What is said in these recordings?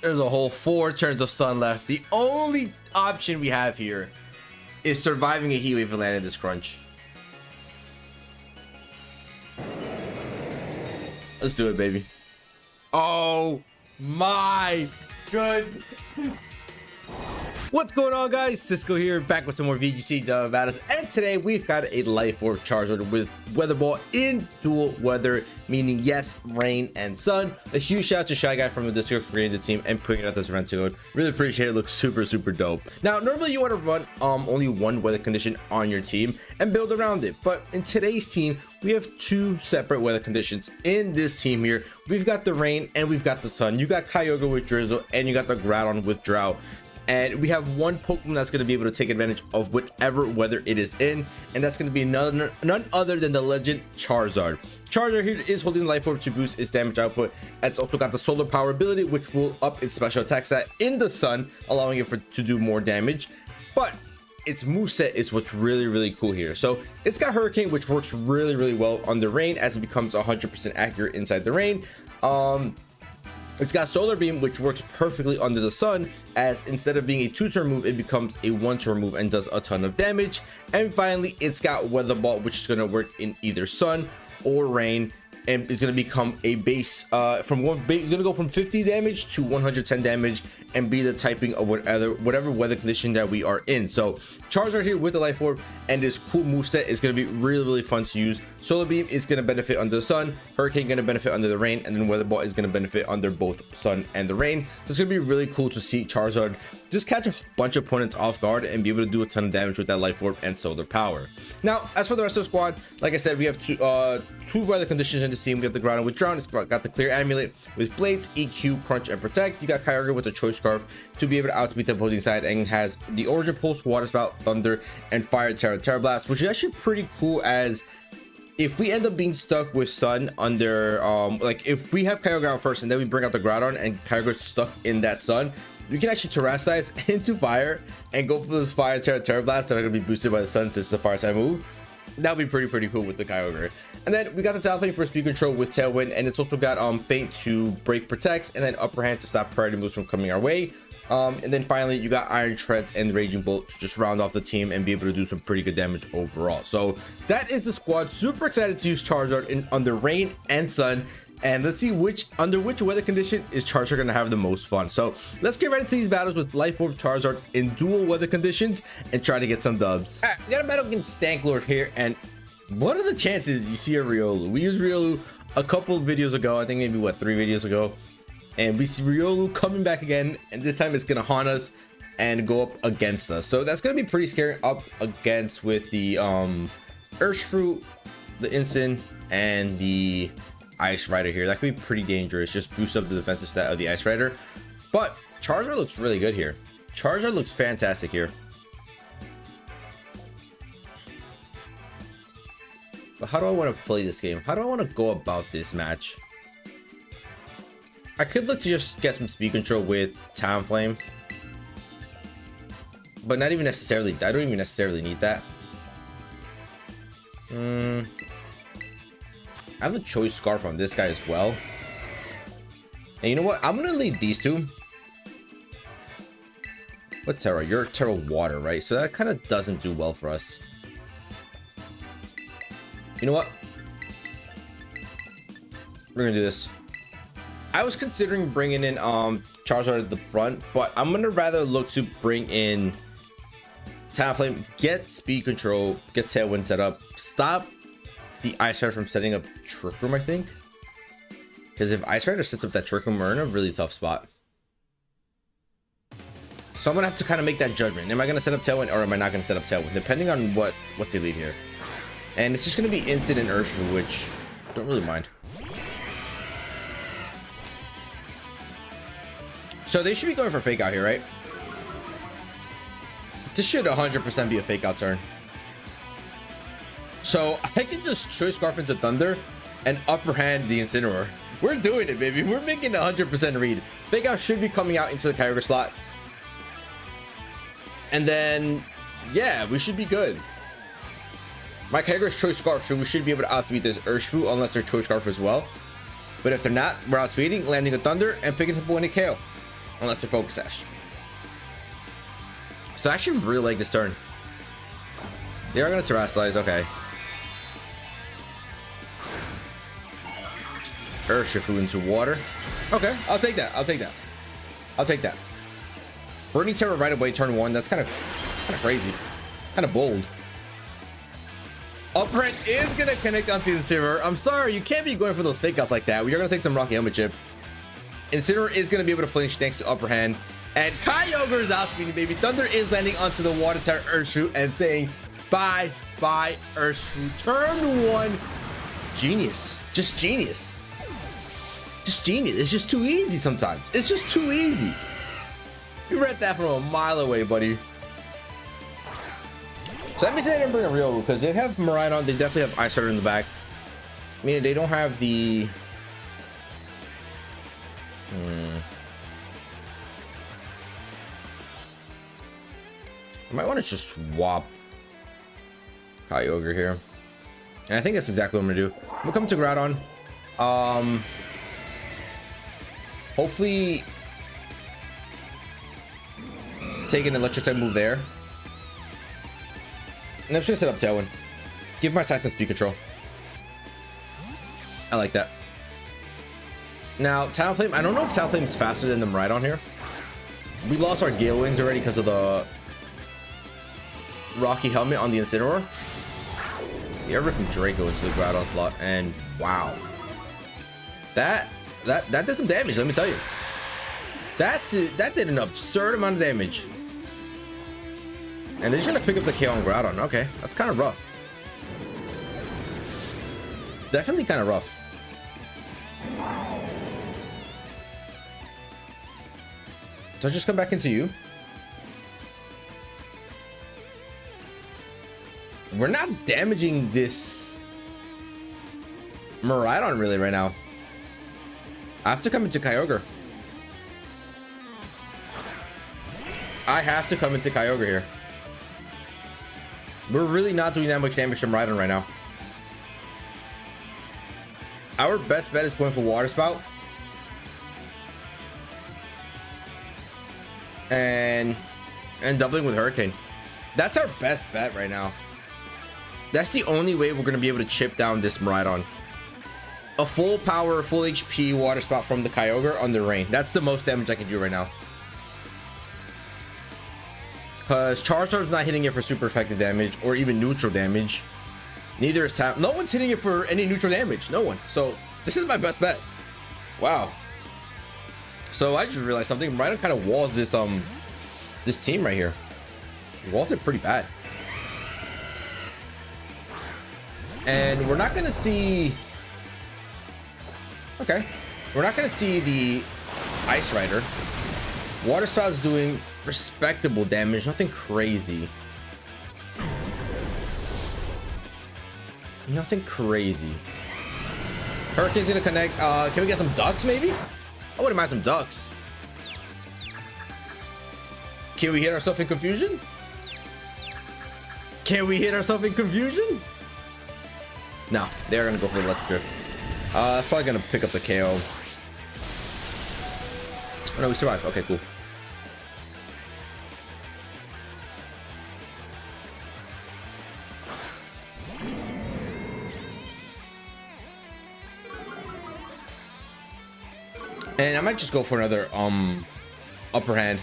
There's a whole 4 turns of sun left. The only option we have here is surviving a heat wave and landing this crunch. Let's do it, baby. Oh my goodness. What's going on, guys? Cisco here, back with some more VGC battles, and today we've got a Life Orb Charizard with Weather Ball in dual weather, meaning yes, rain and sun. A huge shout out to Shy Guy from the Discord for creating the team and putting out this Rento code. Really appreciate it. It looks super dope. Now, normally you want to run only one weather condition on your team and build around it, but in today's team we have 2 separate weather conditions in this team here. We've got the rain and we've got the sun. You got Kyogre with Drizzle and you got the Groudon with Drought. And we have one Pokemon that's going to be able to take advantage of whatever weather it is in, and that's going to be none other than the legend Charizard. Charizard here is holding the Life Orb to boost its damage output. It's also got the solar power ability, which will up its special attack stat in the sun, allowing it to do more damage. But its moveset is what's really cool here. So it's got Hurricane, which works really well under rain, as it becomes 100% accurate inside the rain. It's got Solar Beam, which works perfectly under the sun, as instead of being a 2-turn move, it becomes a 1-turn move and does a ton of damage. And finally, it's got Weather Ball, which is going to work in either sun or rain, and it's going to become a base it's going to go from 50 damage to 110 damage and be the typing of whatever weather condition that we are in. So Charizard here with the Life Orb and this cool moveset is going to be really fun to use. Solar Beam is going to benefit under the sun, Hurricane going to benefit under the rain, and then Weather Ball is going to benefit under both sun and the rain. So it's going to be really cool to see Charizard just catch a bunch of opponents off guard and be able to do a ton of damage with that Life Orb and solar power. Now, as for the rest of the squad, like I said, we have two weather conditions in this team. We have the Groudon with Drown, it's got the Clear Amulet with Blades, EQ, Crunch, and Protect. You got Kyogre with the Choice Scarf to be able to outspeed the opposing side, and has the Origin Pulse, Water Spout, Thunder, and Fire Terra Blast, which is actually pretty cool, as if we end up being stuck with sun under like if we have Kyogre out first and then we bring out the Groudon and Kyogre's stuck in that sun, we can actually Terrasilize into fire and go for those Fire Terra Blasts that are going to be boosted by the sun, since it's a fire side move. That'll be pretty cool with the Kyogre. And then we got the Talonflame for speed control with Tailwind, and it's also got Feint to break Protects, and then Upper Hand to stop priority moves from coming our way. And then finally you got Iron Treads and Raging Bolt to just round off the team and be able to do some pretty good damage overall. So that is the squad. Super excited to use Charizard under rain and sun, and let's see under which weather condition is Charizard gonna have the most fun. So let's get right into these battles with Life Orb Charizard in dual weather conditions and try to get some dubs. All right, we got a battle against Stanklord here, and what are the chances you see a Riolu? We used Riolu a couple of videos ago, I think maybe 3 videos ago, and we see Riolu coming back again, and this time it's gonna haunt us and go up against us. So that's gonna be pretty scary up against with the Urshifu, the Incin, and the Ice Rider here. That could be pretty dangerous. Just boost up the defensive stat of the Ice Rider. But Charizard looks really good here. Charizard looks fantastic here. But how do I want to play this game? How do I want to go about this match? I could look to just get some speed control with Talonflame, but not even necessarily. I don't even necessarily need that. I have a Choice Scarf on this guy as well. And you know what? I'm gonna lead these two. What Terra? You're Terra Water, right? So that kind of doesn't do well for us. You know what? We're gonna do this. I was considering bringing in Charizard at the front, but I'm gonna rather look to bring in Talonflame, get speed control, get Tailwind set up, stop the Ice Rider from setting up Trick Room, I think. Because if Ice Rider sets up that Trick Room, we're in a really tough spot. So I'm gonna have to kind of make that judgment. Am I gonna set up Tailwind or am I not gonna set up Tailwind? Depending on what they lead here. And it's just gonna be Instant and Urshifu, which I don't really mind. So they should be going for Fake Out here, right? This should 100% be a Fake Out turn. So I can just Choice Scarf into Thunder and Upper Hand the Incineroar. We're doing it, baby. We're making 100% read. Fake Out should be coming out into the Kyogre slot. And then, yeah, we should be good. My Kyogre's Choice Scarf, so we should be able to outspeed this Urshifu, unless they're Choice Scarf as well. But if they're not, we're outspeeding, landing a Thunder, and picking up a KO. unless they're Focus Sash. So I actually really like this turn. They are gonna Terrasilize, okay. Urshifu into water. Okay, I'll take that. I'll take that. I'll take that. Burning Terror right away, turn 1. That's kind of crazy. Kind of bold. Upperhand is gonna connect onto Incineroar. I'm sorry, you can't be going for those fake outs like that. We are gonna take some Rocky Helmet Chip. Incineroar is gonna be able to flinch thanks to Upperhand. And Kyogre is out speeding, baby. Thunder is landing onto the Water Tower Urshifu and saying bye bye Urshifu. Turn 1. Genius. Just genius. Just genius. It's just too easy sometimes. It's just too easy. You read that from a mile away, buddy. So that means they didn't bring a real, because they have Miraidon. They definitely have Ice Rider in the back. I mean, they don't have the... I might want to just swap Kyogre here. And I think that's exactly what I'm going to do. I'm going to come to Groudon. Hopefully take an electric type move there. And I'm just gonna set up Tailwind. Give my Saxon speed control. I like that. Now, Talonflame, I don't know if Talonflame is faster than the Miraidon here. We lost our Gale Wings already because of the Rocky Helmet on the Incineroar. They're ripping Draco into the Groudon slot, and wow. That did some damage, let me tell you. That did an absurd amount of damage. And they're just gonna pick up the KO on Groudon. Okay, that's kind of rough. Definitely kind of rough. So I just come back into you. We're not damaging this Miraidon really right now. I have to come into Kyogre. I have to come into Kyogre here. We're really not doing that much damage to Miraidon right now. Our best bet is going for Water Spout. And doubling with Hurricane. That's our best bet right now. That's the only way we're going to be able to chip down this Miraidon. A full power, full HP Water Spout from the Kyogre under rain. That's the most damage I can do right now. Because Charizard's not hitting it for super effective damage or even neutral damage. Neither is no one's hitting it for any neutral damage. No one. So this is my best bet. Wow. So I just realized something. Miraidon kind of walls this this team right here. He walls it pretty bad. And we're not gonna see. Okay. We're not gonna see the Ice Rider. Water Spout is doing respectable damage, nothing crazy. Nothing crazy. Hurricane's gonna connect. Can we get some ducks maybe? I wouldn't mind some ducks. Can we hit ourselves in confusion? Can we hit ourselves in confusion? No, they're gonna go for the electric drift. That's probably gonna pick up the KO. Oh, no, we survived. Okay, cool. And I might just go for another upper hand.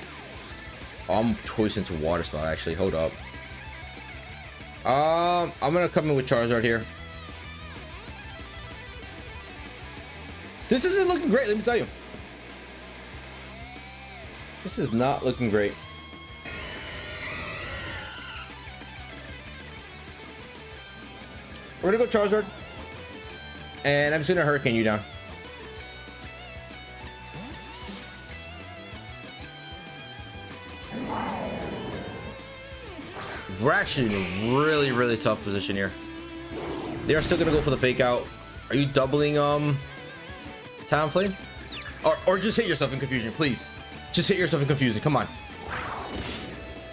I'm choice into Water Spout actually. Hold up. I'm gonna come in with Charizard here. This isn't looking great, let me tell you. This is not looking great. We're gonna go Charizard. And I'm just gonna Hurricane you down. We're actually in a really, really tough position here. They are still gonna go for the fake out. Are you doubling Talonflame? Or just hit yourself in confusion, please. Just hit yourself in confusion. Come on.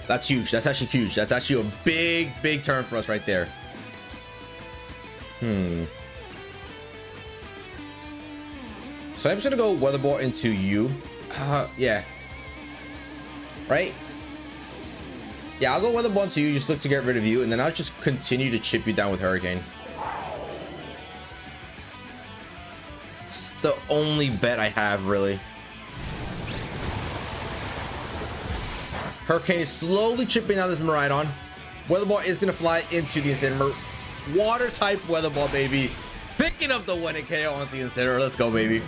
That's huge. That's actually huge. That's actually a big, big turn for us right there. So I'm just gonna go Weather Ball into you. Yeah. right? Yeah, I'll go Weather Ball to you, just look to get rid of you, and then I'll just continue to chip you down with Hurricane. It's the only bet I have, really. Hurricane is slowly chipping down this Miraidon. Weather Ball is going to fly into the Incineroar. Water type Weather Ball, baby. Picking up the one-hit KO onto the Incineroar. Let's go, baby.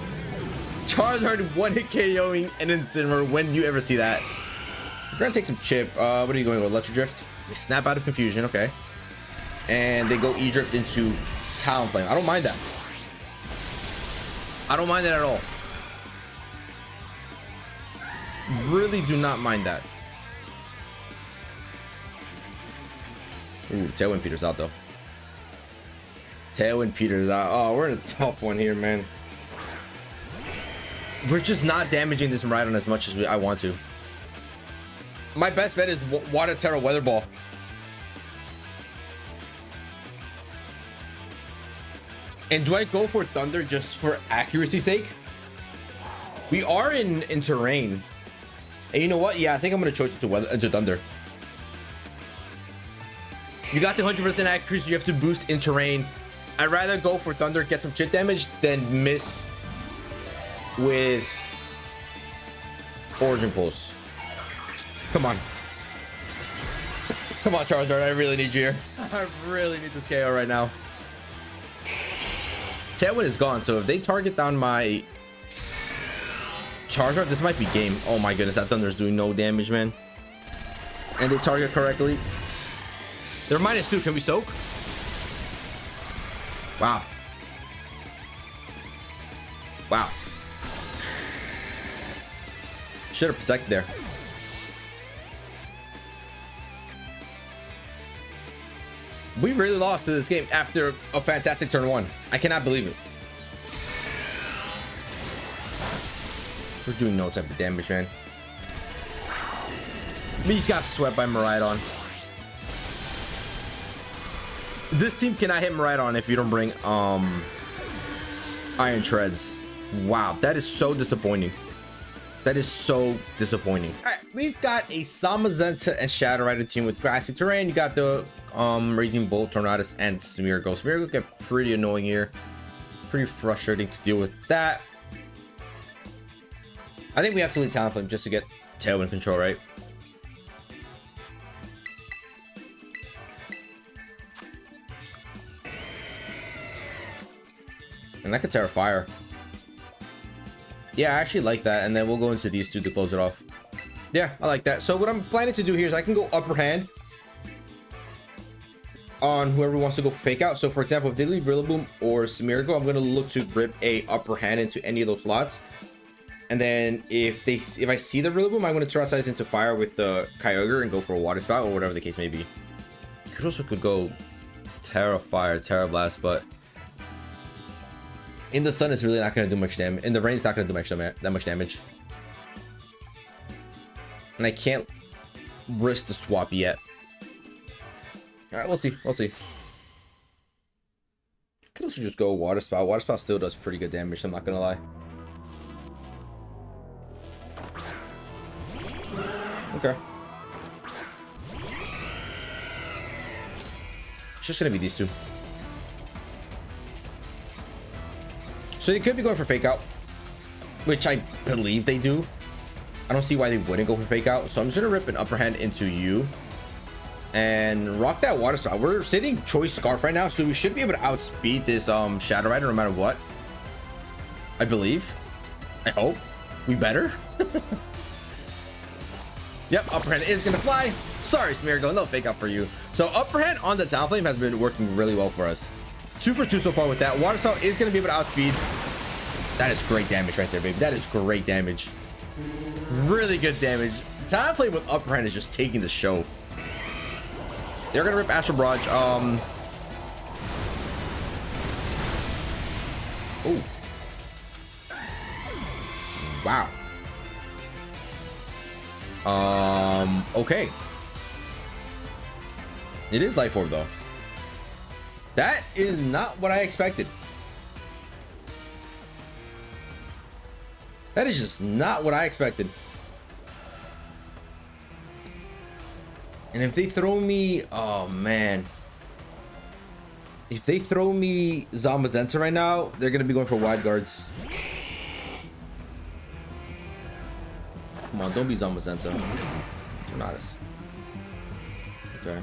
Charizard one-hit KOing an Incineroar. When do you ever see that? We're gonna take some chip. What are you going with? Electro Drift? They snap out of confusion. Okay. And they go E-Drift into Talonflame. I don't mind that. I don't mind that at all. Really do not mind that. Ooh, Tailwind Peter's out though. Tailwind Peter's out. Oh, we're in a tough one here, man. We're just not damaging this Miraidon as much as I want to. My best bet is Water Terra Weather Ball. And do I go for Thunder just for accuracy's sake? We are in terrain. And you know what? Yeah, I think I'm gonna choice it to Thunder. You got the 100% accuracy, you have to boost in terrain. I'd rather go for Thunder, get some chip damage, than miss with Origin Pulse. Come on. Come on, Charizard. I really need you here. I really need this KO right now. Tailwind is gone, so if they target down my Charizard, this might be game. Oh my goodness, that Thunder's doing no damage, man. And they target correctly. They're -2. Can we soak? Wow. Wow. Should have protected there. We really lost to this game after a fantastic turn 1. I cannot believe it. We're doing no type of damage, man. We just got swept by Miraidon. This team cannot hit Miraidon if you don't bring Iron Treads. Wow, that is so disappointing. That is so disappointing. All right, we've got a Zamazenta and Shadow Rider team with grassy terrain. You got the Raging Bolt, Tornadus, and Smeargle. Smeargle get pretty annoying here. Pretty frustrating to deal with that. I think we have to lead Talonflame just to get Tailwind control, right? And that could Terra Fire. Yeah, I actually like that. And then we'll go into these two to close it off. Yeah, I like that. So what I'm planning to do here is I can go upper hand on whoever wants to go fake out. So for example, if they leave Rillaboom or Smeargle, I'm going to look to rip a upper hand into any of those slots. And then if I see the Rillaboom, I'm going to Terrasize into fire with the Kyogre and go for a Water Spout or whatever the case may be. Could also go Terra Fire, Terra Blast, but in the sun, it's really not going to do much damage. In the rain, it's not going to do that much damage. And I can't risk the swap yet. All right, we'll see. We'll see. Could also just go Water Spout. Water Spout still does pretty good damage, so I'm not going to lie. Okay. It's just going to be these two. So they could be going for fake out, which I believe they do. I don't see why they wouldn't go for fake out. So I'm just gonna rip an upper hand into you and rock that Water Spout. We're sitting Choice Scarf right now, so we should be able to outspeed this Shadow Rider no matter what. I believe. I hope. We better. Yep, upper hand is gonna fly. Sorry, Smeargle, no fake out for you. So upper hand on the Talonflame has been working really well for us. 2 for 2 so far with that. Water Spout is going to be able to outspeed. That is great damage right there, baby. That is great damage. Really good damage. Talonflame with upper hand is just taking the show. They're going to rip Astral Barrage. Oh. Wow. Okay. It is Life Orb though. That is not what I expected. That is just not what I expected. And if they throw me, oh man. If they throw me Zamazenta right now, they're gonna be going for wide guards. Come on, don't be Zamazenta. Not us. Okay.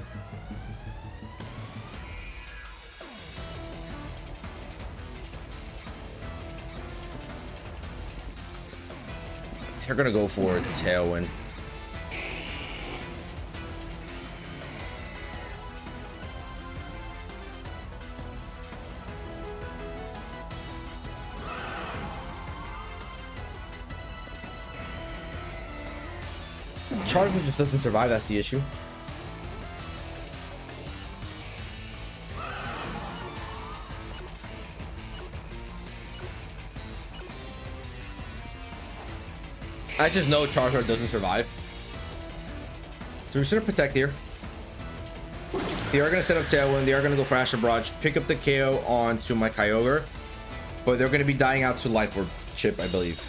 They're gonna go for a Tailwind. Charizard just doesn't survive, that's the issue. I just know Charizard doesn't survive. So we're just gonna protect here. They are gonna set up Tailwind, they are gonna go for Astral Barrage, pick up the KO onto my Kyogre, but they're gonna be dying out to Life Orb chip, I believe.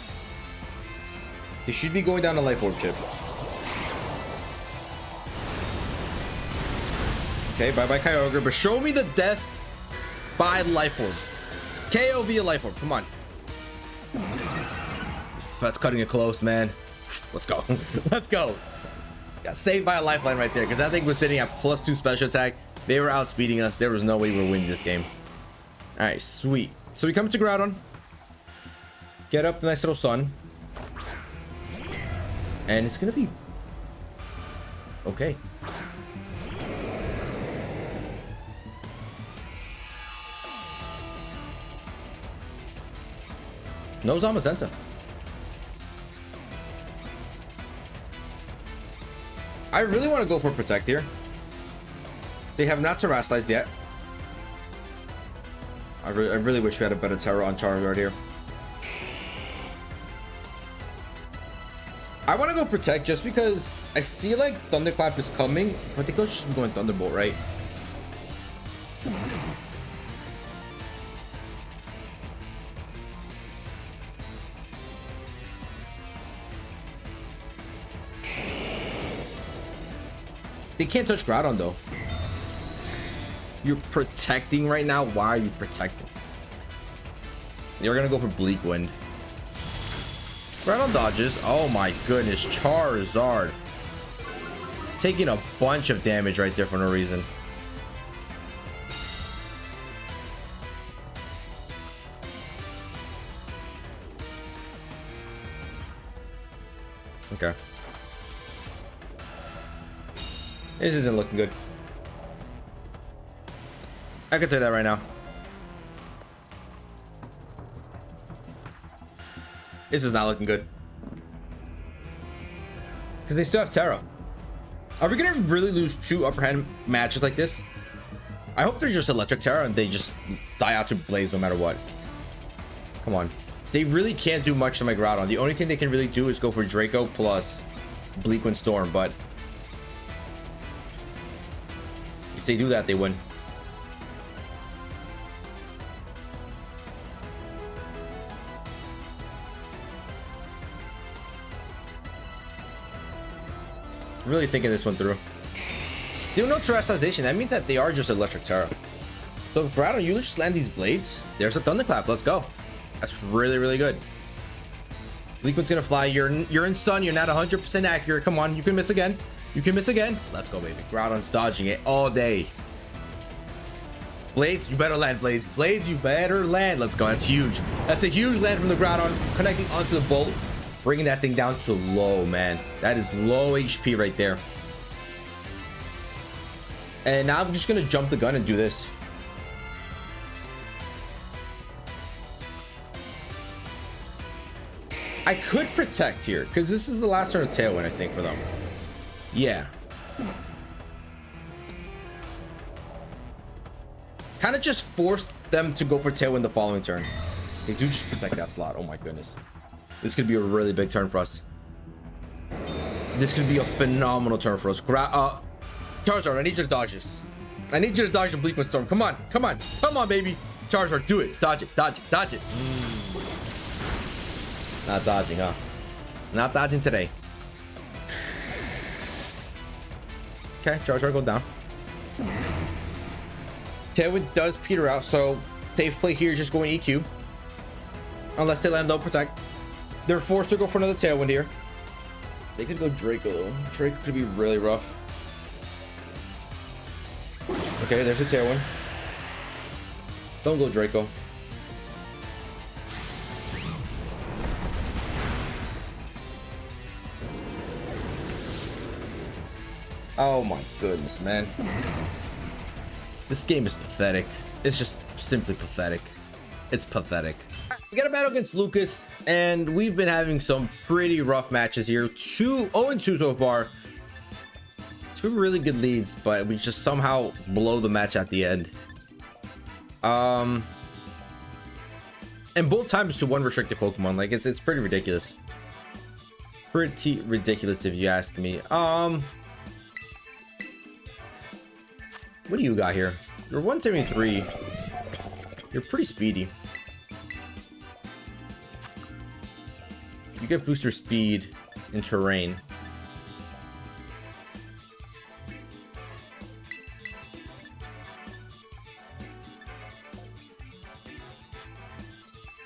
They should be going down to Life Orb chip. Okay, bye-bye Kyogre, but show me the death by Life Orb. KO via Life Orb, come on. That's cutting it close, man. Let's go. Let's go. Got saved by a lifeline right there, because that thing was sitting at +2 special attack. They were outspeeding us. There was no way we were winning this game. All right, sweet. So we come to Groudon. Get up, nice little sun. And it's going to be okay. No Zamazenta. I really want to go for Protect here. They have not terrestrialized yet. I really wish we had a better Terra on Charizard here. I want to go Protect just because I feel like Thunderclap is coming, but they could just be going Thunderbolt, right? They can't touch Groudon though. You're protecting right now. Why are you protecting? You're gonna go for Bleak Wind. Groudon dodges. Oh my goodness, Charizard taking a bunch of damage right there for no reason. Okay. This isn't looking good. I can tell you that right now. This is not looking good. Because they still have Terra. Are we going to really lose 2 upper hand matches like this? I hope they're just Electric Terra and they just die out to Blaze no matter what. Come on. They really can't do much to my Groudon. The only thing they can really do is go for Draco plus Bleak Wind Storm, but if they do that, they win. Really thinking this one through. Still no terrestrialization. That means that they are just Electric Terra. So if Groudon, you just land these blades. There's a Thunderclap. Let's go. That's really, really good. Bleak Wind's gonna fly. You're in Sun. You're not 100% accurate. Come on, you can miss again. You can miss again. Let's go, baby. Groudon's dodging it all day. Blades, you better land, Blades. Blades, you better land. Let's go. That's huge. That's a huge land from the Groudon, connecting onto the Bolt, bringing that thing down to low, man. That is low HP right there. And now I'm just gonna jump the gun and do this. I could Protect here because this is the last turn of Tailwind, I think, for them. Yeah. Kind of just forced them to go for Tailwind the following turn. They do just protect that slot. Oh my goodness. This could be a really big turn for us. This could be a phenomenal turn for us. Charizard, I need you to dodge this. I need you to dodge the Bleak Wind Storm. Come on, come on, come on, baby. Charizard, do it. Dodge it, dodge it, dodge it. Not dodging, huh? Not dodging today. Okay, Charizard go down. Tailwind does peter out, so safe play here is just going EQ. Unless they land low protect. They're forced to go for another Tailwind here. They could go Draco though. Draco could be really rough. Okay, there's a Tailwind. Don't go Draco. Oh my goodness, man. This game is pathetic. It's just simply pathetic. It's pathetic. We got a battle against Lucas, and we've been having some pretty rough matches here. 0-2 so far. 2 really good leads, but we just somehow blow the match at the end. And both times to 1 restricted Pokemon. Like, it's pretty ridiculous. Pretty ridiculous if you ask me. What do you got here? You're 173. You're pretty speedy. You get booster speed in terrain.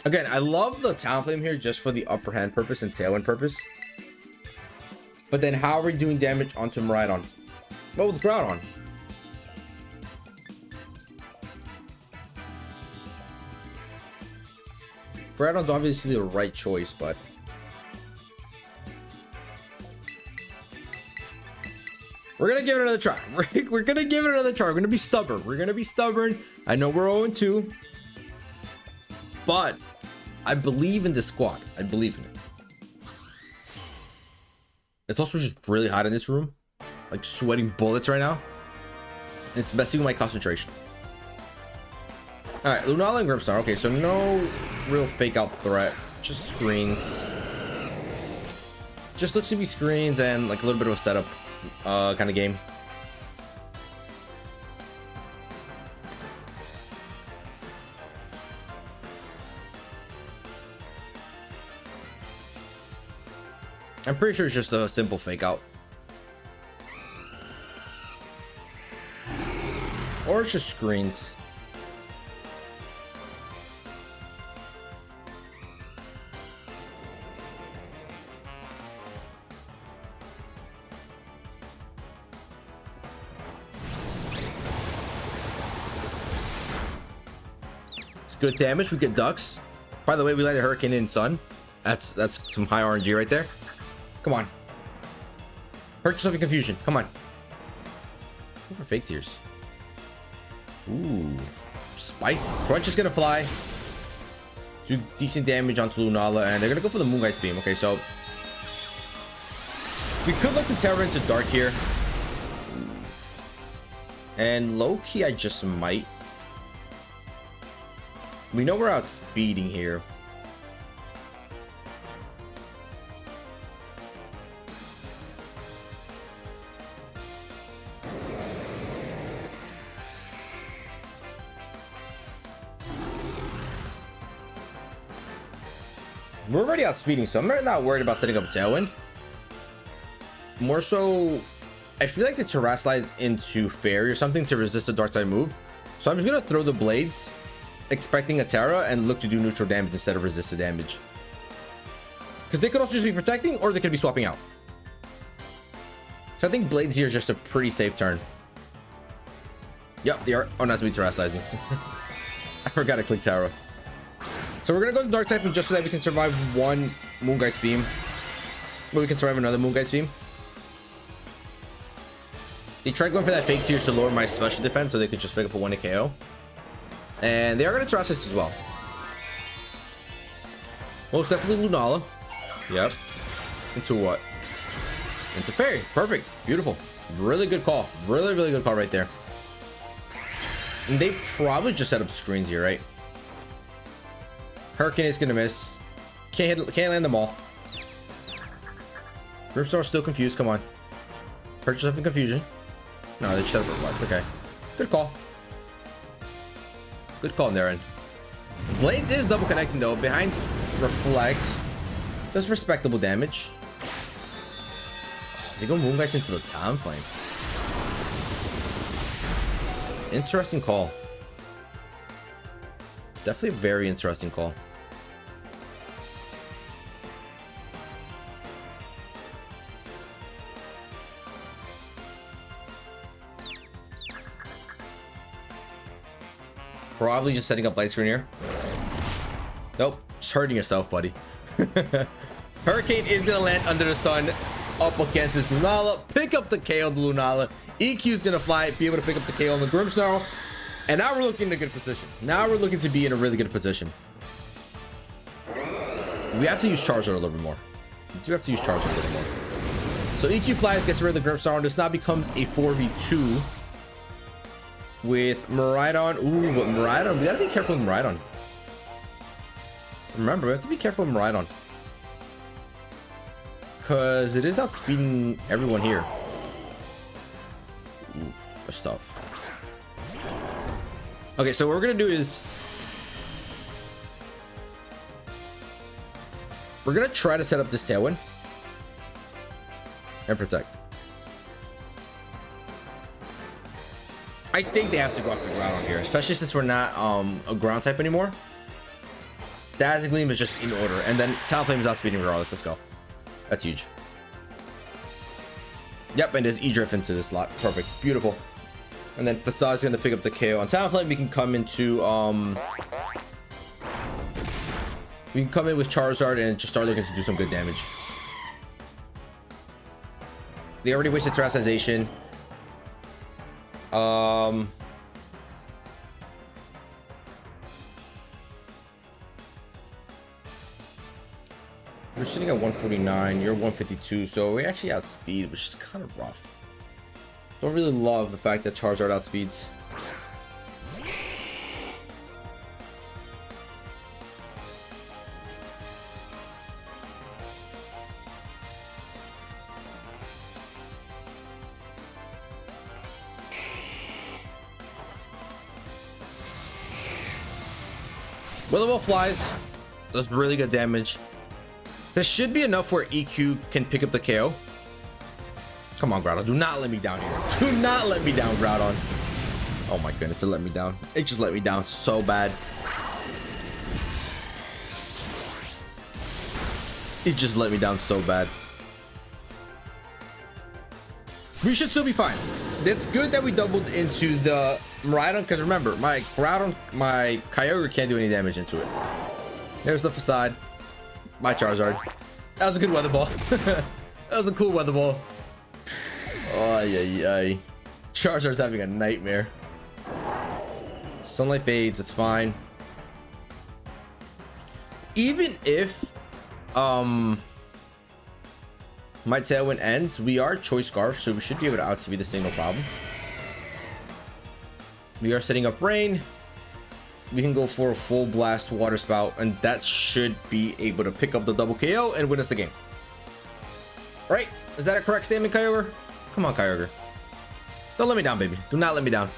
Again, I love the Talonflame here just for the upper hand purpose and tailwind purpose. But then how are we doing damage onto Miraidon? Well, with Groudon. Groudon's obviously the right choice, but we're gonna give it another try. We're gonna give it another try. We're gonna be stubborn. We're gonna be stubborn. I know we're 0-2, but I believe in this squad. I believe in it. It's also just really hot in this room, like sweating bullets right now. It's messing with my concentration. All right, Lunala and Grimmsnar. Okay, so no real fake out threat, just screens. Just looks to be screens and like a little bit of a setup kind of game. I'm pretty sure it's just a simple fake out. Or it's just screens. It's good damage. We get ducks. By the way, we let a Hurricane in Sun. That's some high RNG right there. Come on. Hurt yourself in confusion. Come on. Go for fake tears. Ooh. Spicy. Crunch is gonna fly. Do decent damage onto Lunala, and they're gonna go for the Moongeist Beam. Okay, so we could look to Terra into Dark here. And low-key, I just might. We know we're outspeeding here. We're already outspeeding, so I'm not worried about setting up a Tailwind. More so, I feel like the Terrasilize into Fairy or something to resist a Dark type move. So I'm just gonna throw the Blades, expecting a Terra, and look to do neutral damage instead of resisted damage. Because they could also just be protecting, or they could be swapping out. So I think Blades here is just a pretty safe turn. Yep, they are. Oh, not to be Terrasilizing. I forgot to click Terra. So we're gonna go to Dark typing just so that we can survive one Moongeist Beam. But we can survive another Moongeist Beam. They tried going for that fake tears to lower my special defense so they could just pick up a 1-hit KO. And they are gonna Terrasilize as well. Most definitely Lunala. Yep. Into what? Into Fairy. Perfect. Beautiful. Really good call. Really, really good call right there. And they probably just set up screens here, right? Hurricane is gonna miss. Can't land them all. Grimmsnar still confused. Come on. Hurt yourself in confusion. No, they just set up Reflect. Okay. Good call. Good call on their end. Blades is double connecting though. Behind Reflect. Does respectable damage. Oh, they go Moongeist into the Talonflame. Interesting call. Definitely a very interesting call. Probably just setting up light screen here. Nope, just hurting yourself, buddy. Hurricane is gonna land under the sun up against this Lunala. Pick up the KO of the Lunala. EQ is gonna fly, be able to pick up the KO on the Grimmsnarl. And now we're looking in a good position. Now we're looking to be in a really good position. We have to use Charizard a little bit more. We do have to use Charizard a little more. So EQ flies, gets rid of the Grimmsnarl, and this now becomes a 4v2 with Miraidon. Ooh, but Miraidon, we gotta be careful with Miraidon. Remember, we have to be careful with Miraidon, because it is outspeeding everyone here. Ooh, that's tough. Okay, so what we're gonna do is we're gonna try to set up this Tailwind and protect. I think they have to go off the ground on here, especially since we're not a ground type anymore. Dazzling Gleam is just in order, and then Talonflame is outspeeding regardless. Let's go. That's huge. Yep, and there's E-Drift into this lot. Perfect. Beautiful. And then Facade's going to pick up the KO on Talonflame. We can come into we can come in with Charizard and just start looking to do some good damage. They already wasted Terastization. You're sitting at 149, you're 152, so we actually outspeed, which is kind of rough. Don't really love the fact that Charizard outspeeds. Willow Ball flies, does really good damage. This should be enough where EQ can pick up the KO. Come on, Groudon. Do not let me down here. Do not let me down, Groudon. Oh my goodness, it let me down. It just let me down so bad. It just let me down so bad. We should still be fine. It's good that we doubled into the Miraidon, because remember, my Groudon, my Kyogre can't do any damage into it. There's the Facade. My Charizard. That was a good weather ball. That was a cool weather ball. Oh, yeah. Charizard's having a nightmare. Sunlight fades, it's fine. Even if my Tailwind ends, we are Choice Scarf, so we should be able to outspeed this thing, no problem. We are setting up Rain. We can go for a full blast Water Spout, and that should be able to pick up the double KO and win us the game. All right, is that a correct statement, Kyogre? Come on, Kyogre. Don't let me down, baby. Do not let me down.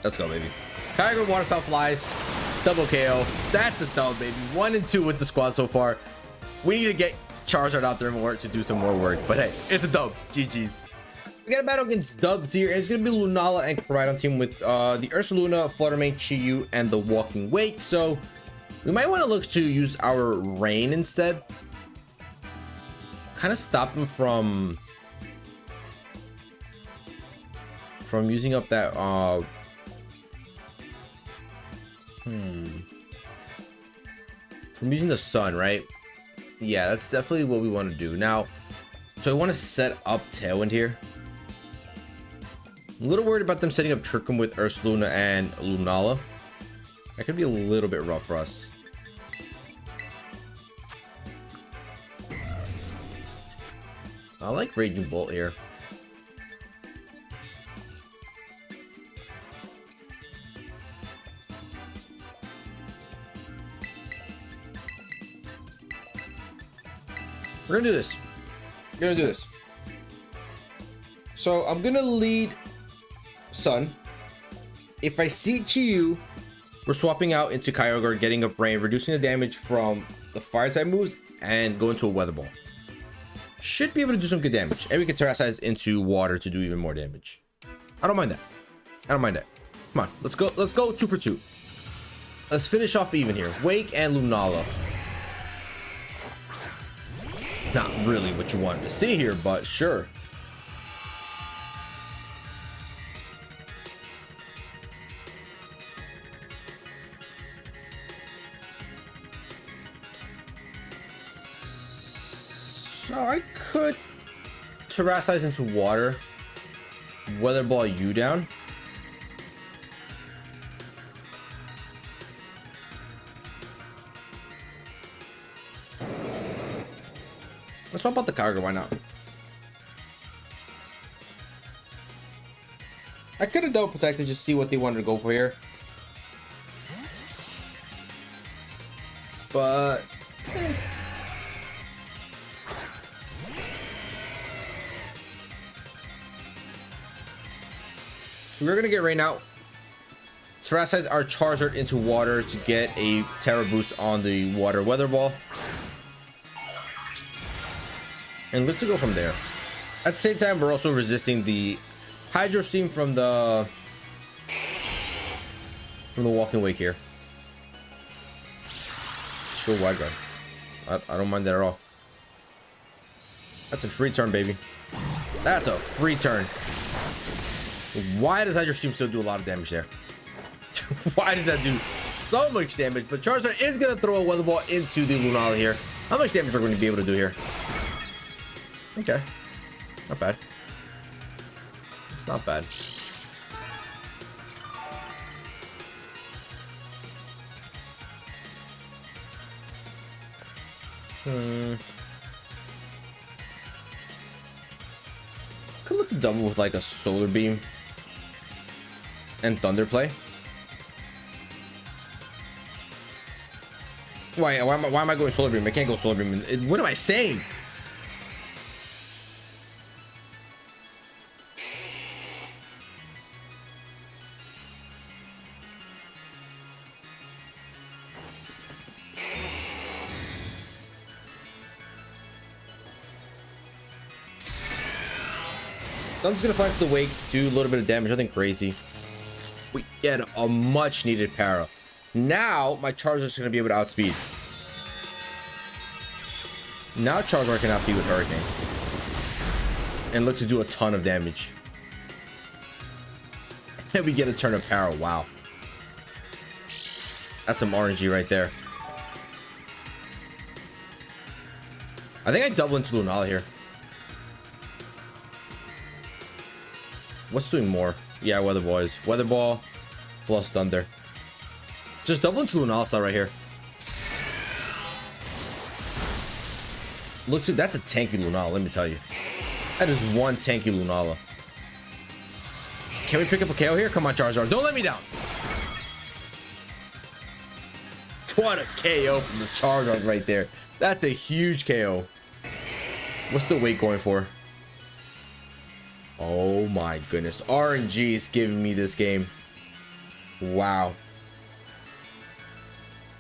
Let's go, baby. Kyogre Water Spout flies. Double KO. That's a dub, baby. 1 and 2 with the squad so far. We need to get Charizard out there more to do some more work, but hey, it's a dub. GG's. We got a battle against dubs here, and it's gonna be Lunala and Koraidon team with the Ursaluna, Fluttermane, Chi-Yu, and the Walking Wake. So we might want to look to use our Rain instead. Kind of stop them from using up that from using the sun, right? Yeah, that's definitely what we want to do now. So I want to set up Tailwind here. I'm a little worried about them setting up Trick-Room with Ursaluna and Lunala. That could be a little bit rough for us. I like Raging Bolt here. We're gonna do this. We're gonna do this. So I'm gonna lead Sun. If I see Chi-Yu, we're swapping out into Kyogre, getting up Rain, reducing the damage from the fire type moves, and go into a Weather Ball. should be able to do some good damage. And we can terrasize into water to do even more damage. I don't mind that. I don't mind that. Come on, let's go. Let's go 2 for 2. Let's finish off even here. Wake and Lunala. Not really what you wanted to see here, but sure. So I could terrasize into water, weather ball you down. Let's swap out the cargo, why not? I could have double protected, just see what they wanted to go for here. But so we're gonna get rain out. Terrasize our Charizard into water to get a Terra boost on the water weather ball. And let's go from there. At the same time, we're also resisting the Hydro Steam from the Walking Wake here. Let's go Wide Guard. I don't mind that at all. That's a free turn, baby. That's a free turn. Why does Hydro Steam still do a lot of damage there? Why does that do so much damage? But Charizard is going to throw a Weather Ball into the Lunala here. How much damage are we going to be able to do here? Okay. Not bad. It's not bad. Could look to double with like a Solar Beam and Thunder Play. Why am I going Solar Beam? I can't go Solar Beam. What am I saying? I'm just gonna fly to the Wake, do a little bit of damage, nothing crazy. We get a much needed para. Now my Charizard's gonna be able to outspeed. Now Charizard can outspeed with Hurricane and look to do a ton of damage. And we get a turn of para. Wow, that's some RNG right there. I think I double into Lunala here. What's doing more? Yeah, Weather Boys. Weather Ball plus Thunder. Just double into Lunala right here. Looks, that's a tanky Lunala, let me tell you. That is one tanky Lunala. Can we pick up a KO here? Come on, Charizard. Don't let me down. What a KO from the Charizard right there. That's a huge KO. What's the Wake going for? Oh my goodness. RNG is giving me this game. Wow.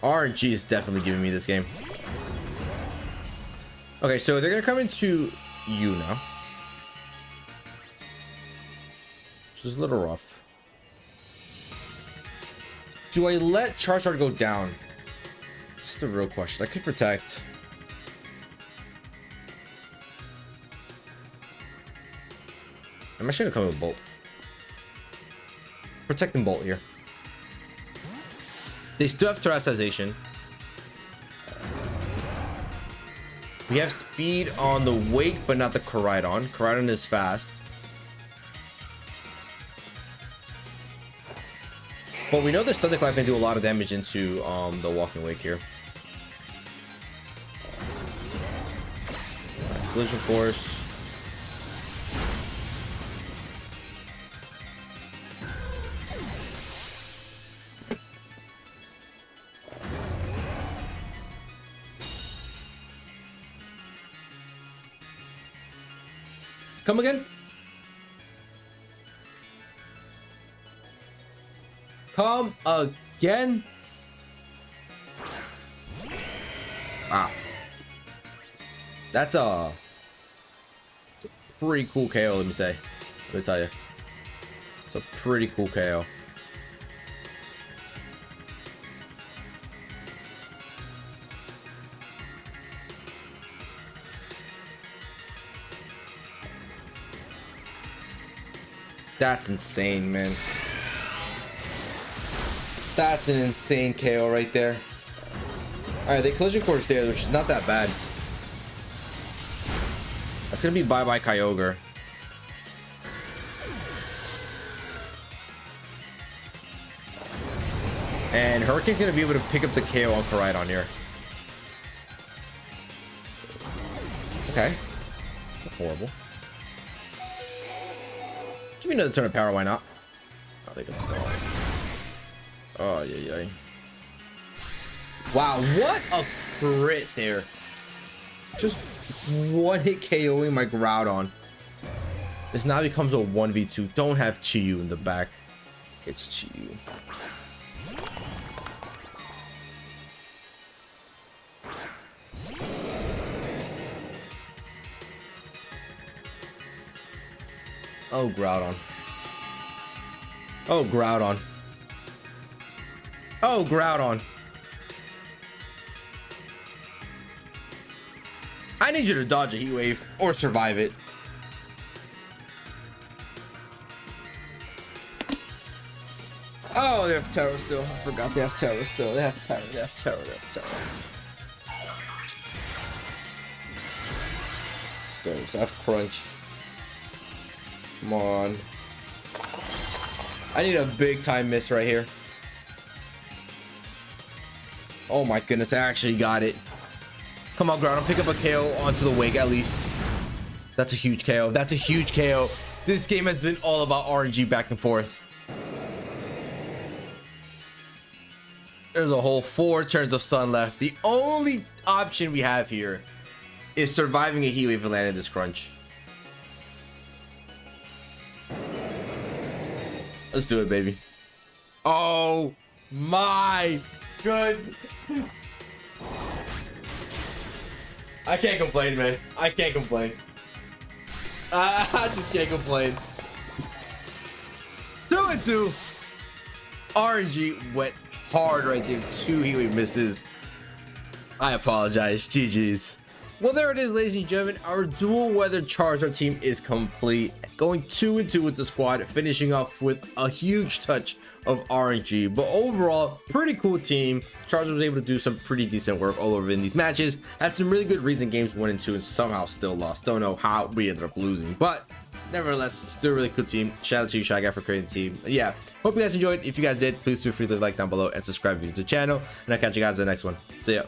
RNG is definitely giving me this game. Okay, so they're going to come into you now. Which is a little rough. Do I let Charizard go down? Just a real question. I could protect. I'm actually gonna come with Bolt. Protecting Bolt here. They still have Terrasization. We have speed on the Wake, but not the Koraidon. Koraidon is fast. But we know this Thunderclap can do a lot of damage into the Walking Wake here. Collision Force. Come again? Come again? Wow. That's a pretty cool KO, let me say. Let me tell you. It's a pretty cool KO. That's insane, man. That's an insane KO right there. Alright, they collision course there, which is not that bad. That's gonna be bye-bye Kyogre. And Hurricane's gonna be able to pick up the KO on Koraidon here. Okay. Not horrible. Give me another turn of power, why not? Oh, they can stall. Oh, yeah. Wow, what a crit there. Just one hit KOing my Groudon. This now becomes a 1v2. Don't have Chi-Yu in the back. It's Chi-Yu. Oh, Groudon. Oh, Groudon. Oh, Groudon. I need you to dodge a Heat Wave or survive it. Oh, they have Terror still. I forgot they have Terror still. They have Terror. They have Terror. They have Terror. Let's go. I have Crunch. Come on. I need a big time miss right here. Oh my goodness, I actually got it. Come on, Groudon, pick up a KO onto the wake at least. That's a huge KO. That's a huge KO. This game has been all about RNG back and forth. There's a whole 4 turns of Sun left. The only option we have here is surviving a Heat Wave and landing this Crunch. Let's do it, baby. Oh my goodness. I can't complain, man. I can't complain. I just can't complain. 2-2. RNG went hard right there. 2 Heat Wave misses. I apologize. GG's. Well, there it is, ladies and gentlemen. Our dual weather Charizard team is complete. Going 2-2 with the squad, finishing off with a huge touch of RNG. But overall, pretty cool team. Charizard was able to do some pretty decent work all over in these matches. Had some really good reads in games 1 and 2 and somehow still lost. Don't know how we ended up losing, but nevertheless, still a really cool team. Shout out to you, Shy Guy, for creating the team. Yeah, hope you guys enjoyed. If you guys did, please feel free to leave a like down below and subscribe to the channel. And I'll catch you guys in the next one. See ya.